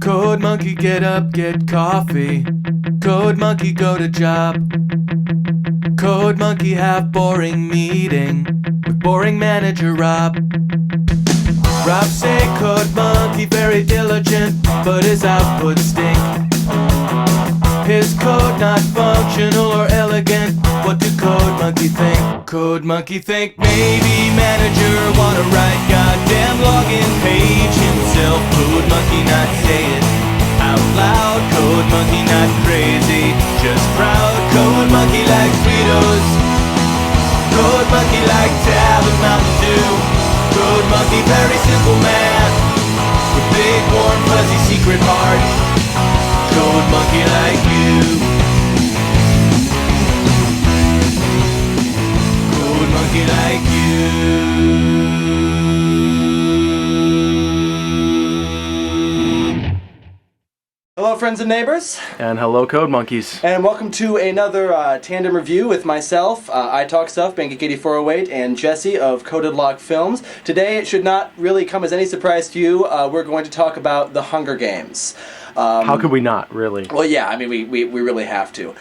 Code monkey, get up, get coffee. Code monkey, go to job. Code monkey, have boring meeting with boring manager Rob. Rob say code monkey very diligent, but his output stink. His code not functional or elegant. What do code monkey think? Code monkey think maybe manager wanna write goddamn login page himself. Code monkey not say it out loud. Code monkey not crazy, just proud. Code monkey like Fritos. Code monkey like Tab and Mountain Dew. Code monkey very simple man with big warm fuzzy secret heart. Code monkey like you. Code monkey like you. Hello friends and neighbors, And hello, Code Monkeys. and welcome to another tandem review with myself, I Talk Stuff, Banky8408, and Jesse of Coded Lock Films. Today it should not really come as any surprise to you, we're going to talk about The Hunger Games. How could we not, really? Well, yeah, I mean, we really have to.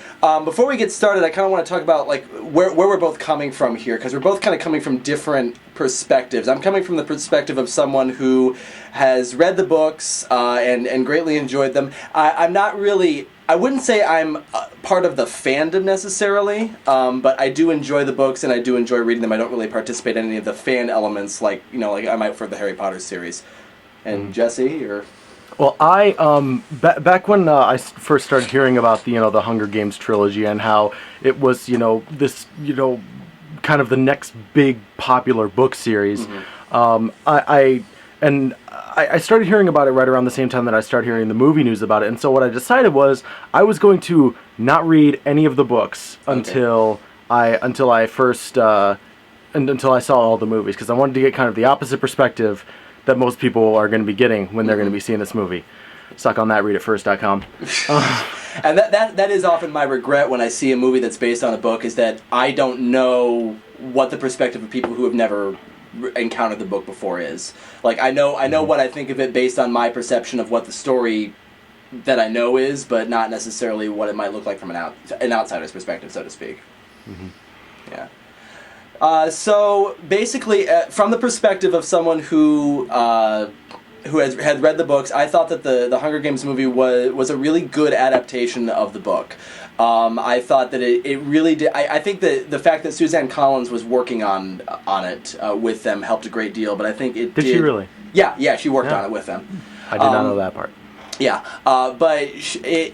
Before we get started, I kind of want to talk about like where we're both coming from here, because we're both kind of coming from different perspectives. I'm coming from the perspective of someone who has read the books and greatly enjoyed them. I'm not really... I wouldn't say I'm part of the fandom necessarily, but I do enjoy the books and I do enjoy reading them. I don't really participate in any of the fan elements like I might for the Harry Potter series. And Jesse, you're... Well, back when I first started hearing about the Hunger Games trilogy and how it was, this, kind of the next big popular book series, I started hearing about it right around the same time that I started hearing the movie news about it. And so what I decided was I was going to not read any of the books until I saw all the movies, because I wanted to get kind of the opposite perspective that most people are going to be getting when they're going to be seeing this movie. Suck on that, readitfirst.com. And that is often my regret when I see a movie that's based on a book, is that I don't know what the perspective of people who have never encountered the book before is. Like, I know what I think of it based on my perception of what the story that I know is, but not necessarily what it might look like from an outsider's perspective, so to speak. Mm-hmm. Yeah. So basically, from the perspective of someone who had read the books, I thought that the Hunger Games movie was a really good adaptation of the book. I thought that it really did. I think that the fact that Suzanne Collins was working on it with them helped a great deal. But I think it did. She really? Yeah, she worked on it with them. I did not know that part. Yeah, but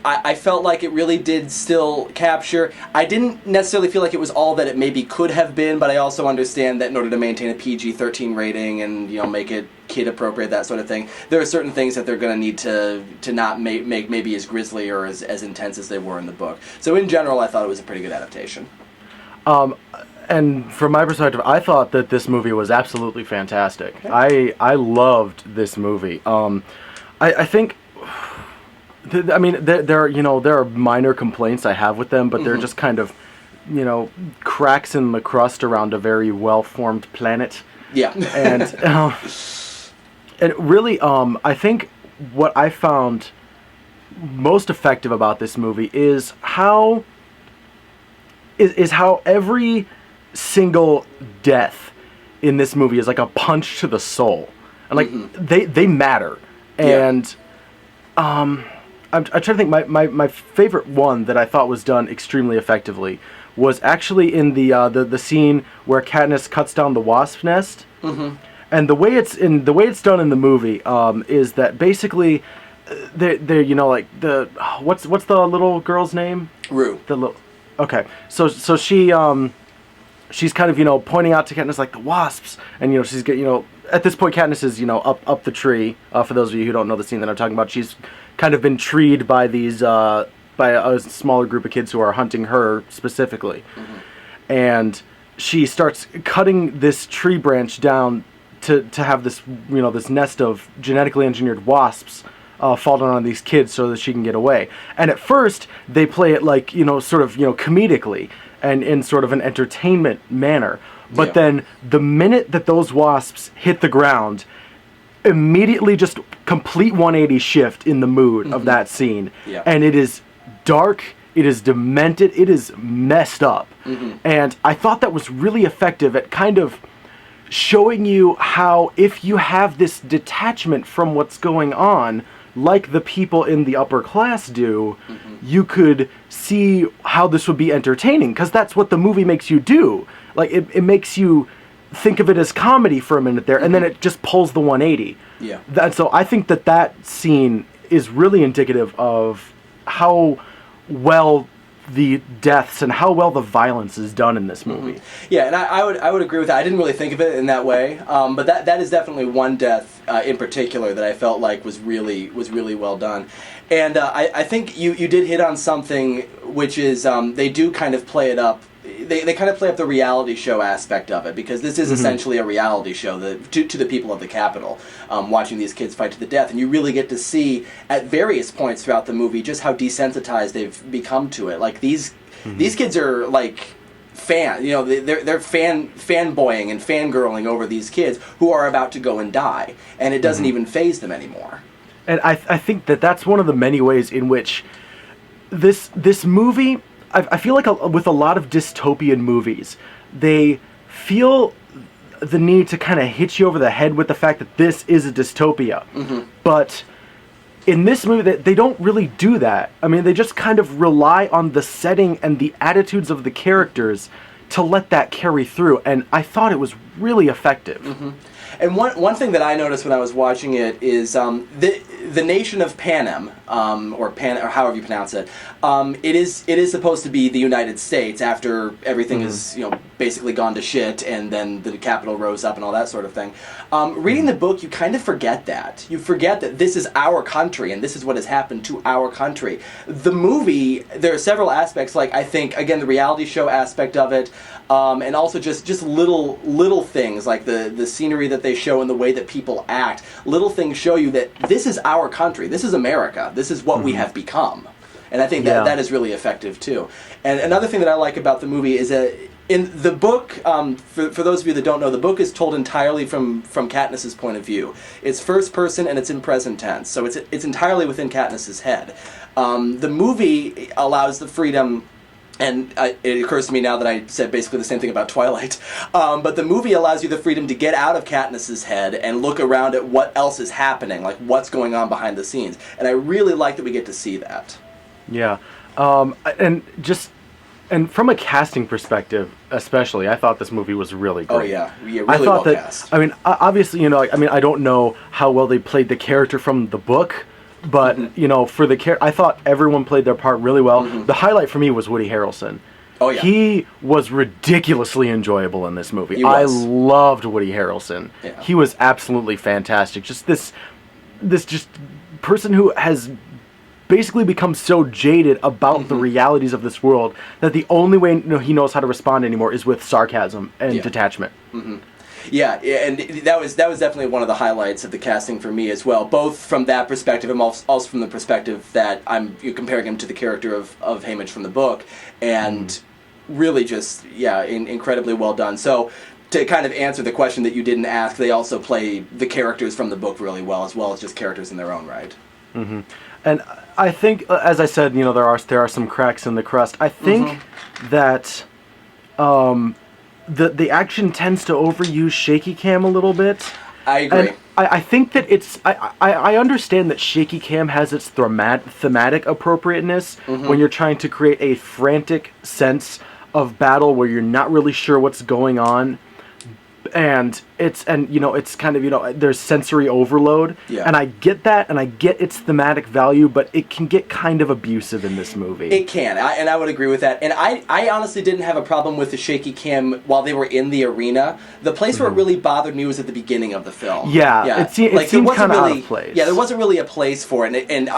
I felt like it really did still capture. I didn't necessarily feel like it was all that it maybe could have been, but I also understand that in order to maintain a PG-13 rating and make it kid appropriate, that sort of thing, there are certain things that they're going to need to not make maybe as grisly or as intense as they were in the book. So in general, I thought it was a pretty good adaptation. And from my perspective, I thought that this movie was absolutely fantastic. Okay. I loved this movie. I think. I mean, there are minor complaints I have with them, but they're just kind of, cracks in the crust around a very well-formed planet. Yeah. And really, I think what I found most effective about this movie is how every single death in this movie is like a punch to the soul, and like they matter. And I'm trying to think. My favorite one that I thought was done extremely effectively was actually in the scene where Katniss cuts down the wasp nest. Mm-hmm. And the way it's done in the movie is that basically they're like the what's the little girl's name? Rue. Okay. So she's kind of pointing out to Katniss like the wasps, and she's at this point Katniss is up the tree. For those of you who don't know the scene that I'm talking about, she's kind of been treed by these by a smaller group of kids who are hunting her specifically. And she starts cutting this tree branch down to have this this nest of genetically engineered wasps fall down on these kids so that she can get away. And at first they play it like sort of comedically and in sort of an entertainment manner, but then the minute that those wasps hit the ground, immediately just complete 180 shift in the mood of that scene. Yeah. And it is dark, it is demented, it is messed up. And I thought that was really effective at kind of showing you how if you have this detachment from what's going on, like the people in the upper class do, you could see how this would be entertaining, because that's what the movie makes you do. Like, it makes you think of it as comedy for a minute there, and then it just pulls the 180. Yeah. So I think that scene is really indicative of how well the deaths and how well the violence is done in this movie. Yeah, and I would agree with that. I didn't really think of it in that way, but that is definitely one death in particular that I felt like was really well done. And I think you did hit on something, which is they do kind of play it up. They kind of play up the reality show aspect of it, because this is essentially a reality show to the people of the Capitol, watching these kids fight to the death, and you really get to see at various points throughout the movie just how desensitized they've become to it. Like these kids are like they're fanboying and fangirling over these kids who are about to go and die, and it doesn't even faze them anymore. And I think that's one of the many ways in which this movie. I feel like with a lot of dystopian movies, they feel the need to kind of hit you over the head with the fact that this is a dystopia. But in this movie, they don't really do that. I mean, they just kind of rely on the setting and the attitudes of the characters to let that carry through, and I thought it was really effective. And one thing that I noticed when I was watching it is the nation of Panem, or however you pronounce it. It is supposed to be the United States after everything is basically gone to shit, and then the Capitol rose up and all that sort of thing. Reading the book, you kind of forget that. You forget that this is our country, and this is what has happened to our country. The movie, there are several aspects, like I think again the reality show aspect of it. And also just little things like the scenery that they show and the way that people act. Little things show you that this is our country. This is America. This is what we have become. And I think that is really effective too. And another thing that I like about the movie is that in the book, for those of you that don't know, the book is told entirely from Katniss's point of view. It's first person and it's in present tense, so it's entirely within Katniss's head. The movie allows the freedom. And it occurs to me now that I said basically the same thing about Twilight. But the movie allows you the freedom to get out of Katniss's head and look around at what else is happening, like what's going on behind the scenes. And I really like that we get to see that. Yeah. And from a casting perspective, especially, I thought this movie was really great. Oh, yeah. Really well cast. I mean, obviously, I don't know how well they played the character from the book. But, for the I thought everyone played their part really well. The highlight for me was Woody Harrelson. Oh, yeah. He was ridiculously enjoyable in this movie. He was. I loved Woody Harrelson. Yeah. He was absolutely fantastic. Just this person who has basically become so jaded about the realities of this world that the only way he knows how to respond anymore is with sarcasm and detachment. Yeah, and that was definitely one of the highlights of the casting for me as well, both from that perspective and also from the perspective that you're comparing him to the character of Haymitch from the book, and really just, incredibly well done. So, to kind of answer the question that you didn't ask, they also play the characters from the book really well as just characters in their own right. And I think, as I said, there are some cracks in the crust. I think that the action tends to overuse shaky cam a little bit. I agree. And I think that I understand that shaky cam has its thematic appropriateness when you're trying to create a frantic sense of battle where you're not really sure what's going on. And it's kind of, there's sensory overload. Yeah. And I get that, and I get its thematic value, but it can get kind of abusive in this movie. It can, and I would agree with that. And I honestly didn't have a problem with the shaky cam while they were in the arena. The place where it really bothered me was at the beginning of the film. Yeah. It seemed kind of out of place. Yeah, there wasn't really a place for it. And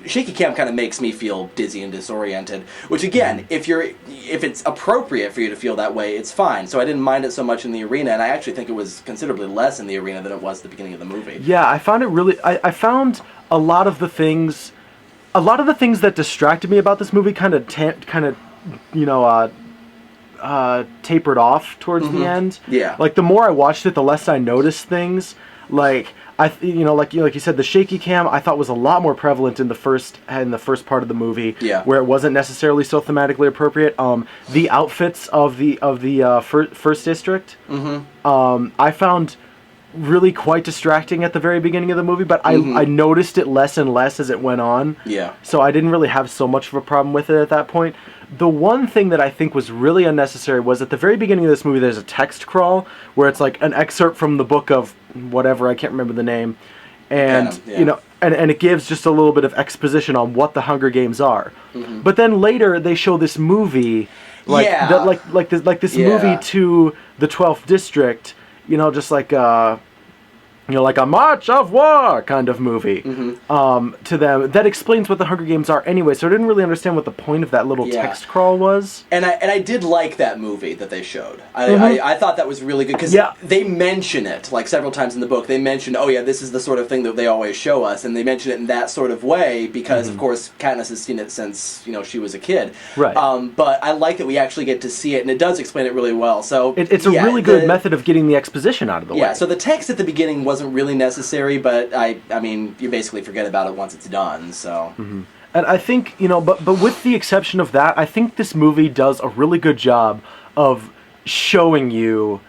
shaky cam kind of makes me feel dizzy and disoriented, which again, if it's appropriate for you to feel that way, it's fine. So I didn't mind it so much in the arena, and I actually think it was considerably less in the arena than it was at the beginning of the movie. Yeah, I found it really. I found a lot of the things that distracted me about this movie kind of tapered off towards the end. Yeah. Like the more I watched it, the less I noticed things. Like like you said, the shaky cam I thought was a lot more prevalent in the first part of the movie, Yeah. where it wasn't necessarily so thematically appropriate. The outfits of the first district, I found really quite distracting at the very beginning of the movie, but I noticed it less and less as it went on. Yeah. So I didn't really have so much of a problem with it at that point. The one thing that I think was really unnecessary was at the very beginning of this movie there's a text crawl where it's like an excerpt from the book of whatever, I can't remember the name. And and it gives just a little bit of exposition on what the Hunger Games are. But then later they show this movie this movie to the 12th district, just like like a March of War kind of movie to them that explains what the Hunger Games are anyway. So I didn't really understand what the point of that little text crawl was. And I did like that movie that they showed. I thought that was really good because they mention it like several times in the book. They mention, oh yeah, this is the sort of thing that they always show us, and they mention it in that sort of way because of course Katniss has seen it since she was a kid. Right. But I like that we actually get to see it, and it does explain it really well. So it's a really good method of getting the exposition out of the way. Yeah. So the text at the beginning wasn't really necessary, but I mean, you basically forget about it once it's done. So. And I think, but with the exception of that, I think this movie does a really good job of showing you,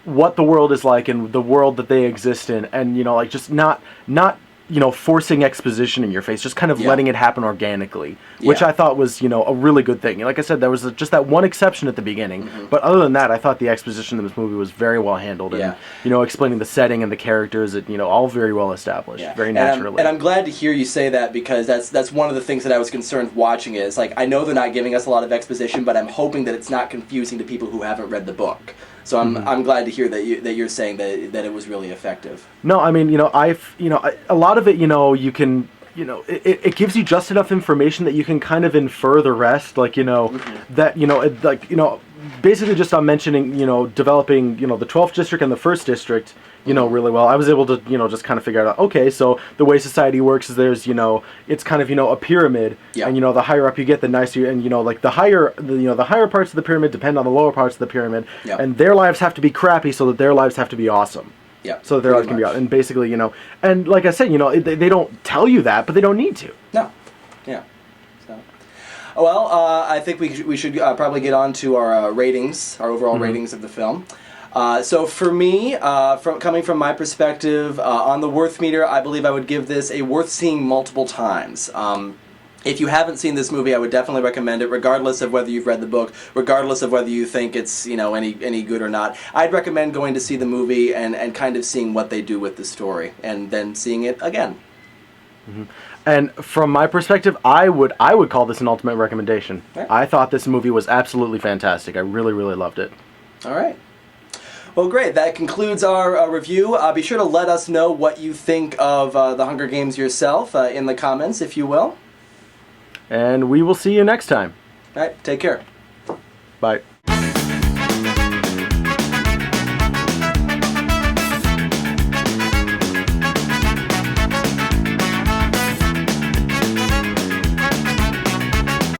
what the world is like and the world that they exist in, and like just not forcing exposition in your face, just kind of letting it happen organically, which I thought was, a really good thing. Like I said, there was just that one exception at the beginning, but other than that, I thought the exposition in this movie was very well handled, and, explaining the setting and the characters, all very well established, very naturally. And I'm glad to hear you say that, because that's one of the things that I was concerned watching is, like, I know they're not giving us a lot of exposition, but I'm hoping that it's not confusing to people who haven't read the book. So I'm glad to hear that you're saying that it was really effective. No, I mean, a lot of it, you can, it gives you just enough information that you can kind of infer the rest, like, that, basically just on mentioning, developing, the 12th district and the 1st district, really well. I was able to, just kind of figure out, okay, so the way society works is there's, it's kind of, a pyramid, and, the higher up you get, the nicer, and, like, the higher parts of the pyramid depend on the lower parts of the pyramid, and their lives have to be crappy so that their lives have to be awesome. Yeah. So that their lives can be awesome. And basically, and like I said, they don't tell you that, but they don't need to. No. Yeah. So. Well, I think we should probably get on to our ratings, our overall ratings of the film. So for me, coming from my perspective, on the worth meter, I believe I would give this a worth seeing multiple times. If you haven't seen this movie, I would definitely recommend it, regardless of whether you've read the book, regardless of whether you think it's any good or not. I'd recommend going to see the movie and kind of seeing what they do with the story, and then seeing it again. And from my perspective, I would call this an ultimate recommendation. Yeah. I thought this movie was absolutely fantastic. I really, really loved it. All right. Well, great. That concludes our review. Be sure to let us know what you think of The Hunger Games yourself in the comments, if you will. And we will see you next time. All right. Take care. Bye.